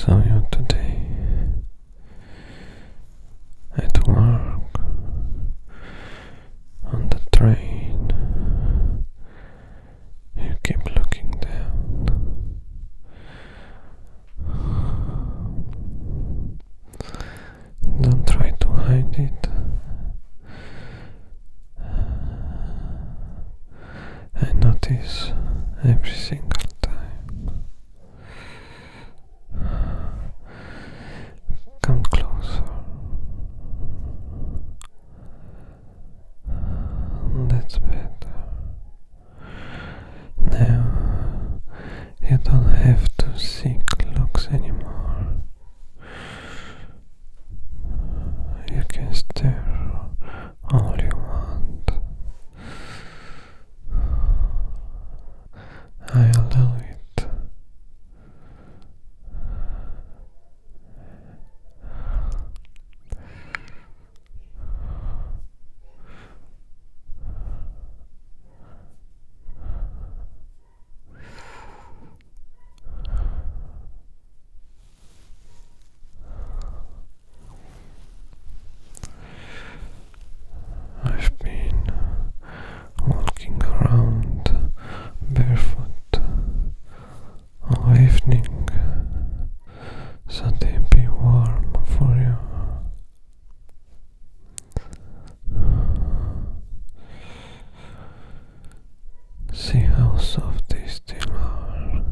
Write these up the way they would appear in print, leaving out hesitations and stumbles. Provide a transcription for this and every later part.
saw you today at work, on the train. You keep looking down. Don't try to hide it. I notice every single time. Come closer. That's better. Now you don't have to seek looks anymore. You can stare all you want. I allow it. I've been walking around barefoot all evening, so they'll be warm for you. See how soft they still are.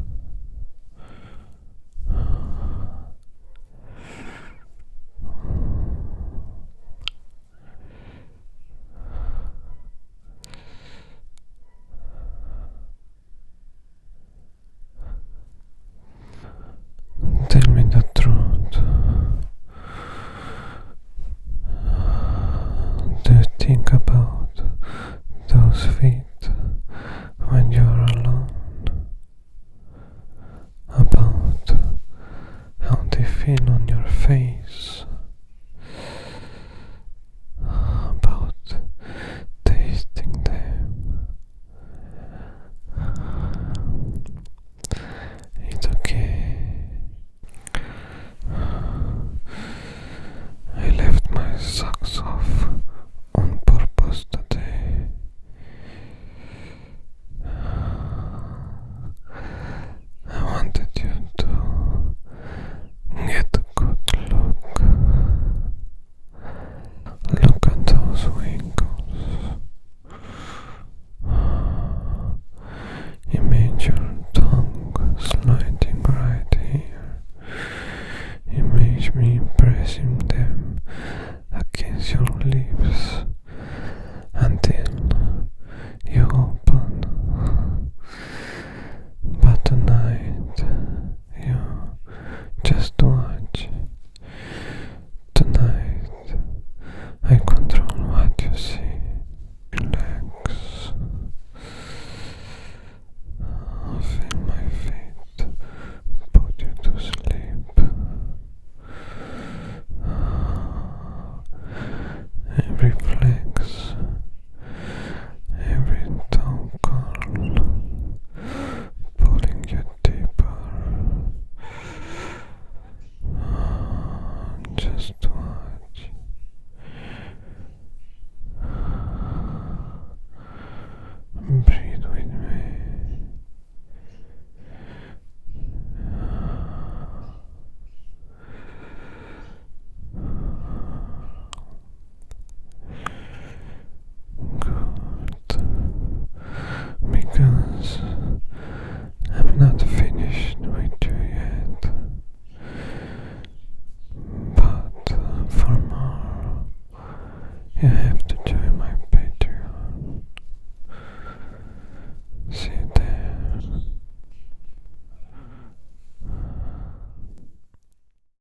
Tell me the truth. Do you think about those feet?